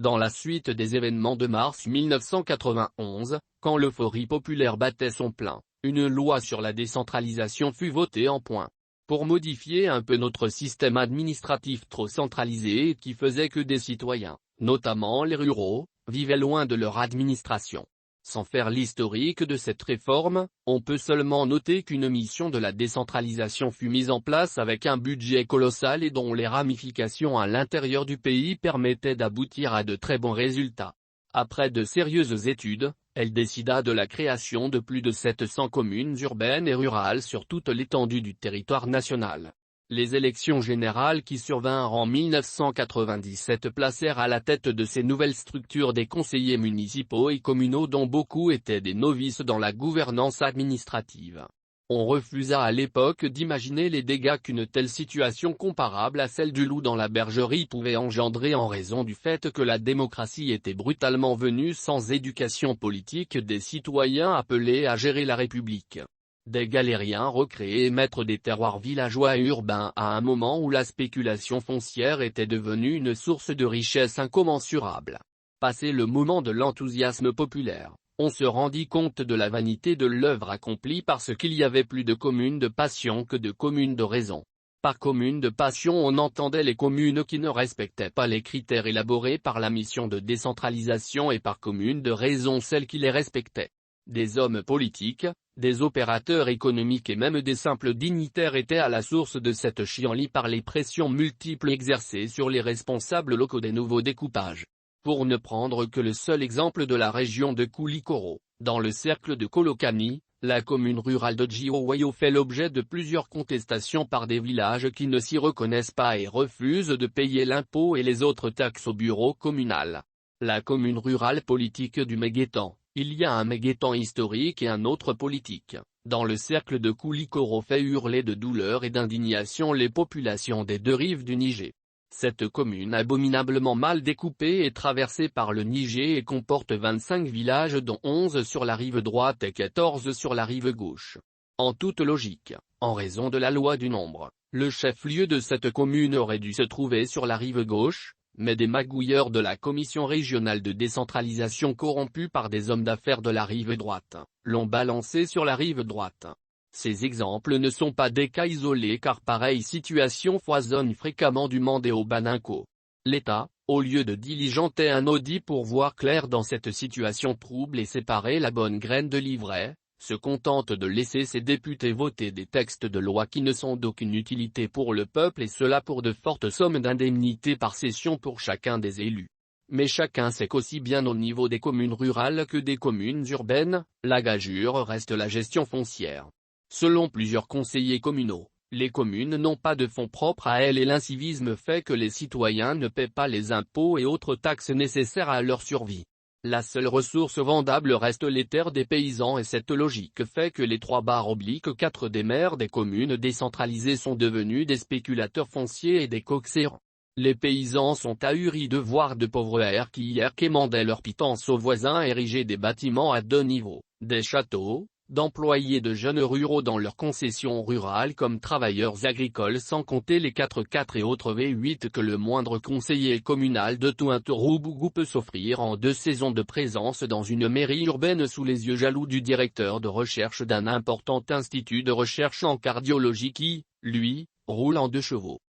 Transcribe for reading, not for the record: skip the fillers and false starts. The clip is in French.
Dans la suite des événements de mars 1991, quand l'euphorie populaire battait son plein, une loi sur la décentralisation fut votée en point. Pour modifier un peu notre système administratif trop centralisé et qui faisait que des citoyens, notamment les ruraux, vivaient loin de leur administration. Sans faire l'historique de cette réforme, on peut seulement noter qu'une mission de la décentralisation fut mise en place avec un budget colossal et dont les ramifications à l'intérieur du pays permettaient d'aboutir à de très bons résultats. Après de sérieuses études, elle décida de la création de plus de 700 communes urbaines et rurales sur toute l'étendue du territoire national. Les élections générales qui survinrent en 1997 placèrent à la tête de ces nouvelles structures des conseillers municipaux et communaux dont beaucoup étaient des novices dans la gouvernance administrative. On refusa à l'époque d'imaginer les dégâts qu'une telle situation comparable à celle du loup dans la bergerie pouvait engendrer en raison du fait que la démocratie était brutalement venue sans éducation politique des citoyens appelés à gérer la République. Des galériens recréés et maîtres des terroirs villageois et urbains à un moment où la spéculation foncière était devenue une source de richesse incommensurable. Passé le moment de l'enthousiasme populaire, on se rendit compte de la vanité de l'œuvre accomplie parce qu'il y avait plus de communes de passion que de communes de raison. Par communes de passion on entendait les communes qui ne respectaient pas les critères élaborés par la mission de décentralisation et par communes de raison celles qui les respectaient. Des hommes politiques, des opérateurs économiques et même des simples dignitaires étaient à la source de cette chienlit par les pressions multiples exercées sur les responsables locaux des nouveaux découpages. Pour ne prendre que le seul exemple de la région de Koulikoro, dans le cercle de Kolokani, la commune rurale de Djiwayo fait l'objet de plusieurs contestations par des villages qui ne s'y reconnaissent pas et refusent de payer l'impôt et les autres taxes au bureau communal. La commune rurale politique du Méguétan. Il y a un Méguétan historique et un autre politique. Dans le cercle de Koulikoro fait hurler de douleur et d'indignation les populations des deux rives du Niger. Cette commune abominablement mal découpée est traversée par le Niger et comporte 25 villages dont 11 sur la rive droite et 14 sur la rive gauche. En toute logique, en raison de la loi du nombre, le chef-lieu de cette commune aurait dû se trouver sur la rive gauche, mais des magouilleurs de la commission régionale de décentralisation corrompus par des hommes d'affaires de la rive droite, l'ont balancé sur la rive droite. Ces exemples ne sont pas des cas isolés car pareille situation foisonne fréquemment du Mandé au Baninko. L'État, au lieu de diligenter un audit pour voir clair dans cette situation trouble et séparer la bonne graine de l'ivraie, se contente de laisser ses députés voter des textes de loi qui ne sont d'aucune utilité pour le peuple et cela pour de fortes sommes d'indemnité par session pour chacun des élus. Mais chacun sait qu'aussi bien au niveau des communes rurales que des communes urbaines, la gageure reste la gestion foncière. Selon plusieurs conseillers communaux, les communes n'ont pas de fonds propres à elles et l'incivisme fait que les citoyens ne paient pas les impôts et autres taxes nécessaires à leur survie. La seule ressource vendable reste les terres des paysans et cette logique fait que les 3/4 des maires des communes décentralisées sont devenus des spéculateurs fonciers et des coxérants. Les paysans sont ahuris de voir de pauvres airs qui hier quémandaient leur pitance aux voisins ériger des bâtiments à 2 niveaux, des châteaux, d'employer de jeunes ruraux dans leurs concessions rurales comme travailleurs agricoles sans compter les 4x4 et autres V8 que le moindre conseiller communal de Touintourou-Bougou peut s'offrir en 2 saisons de présence dans une mairie urbaine sous les yeux jaloux du directeur de recherche d'un important institut de recherche en cardiologie qui, lui, roule en 2 chevaux.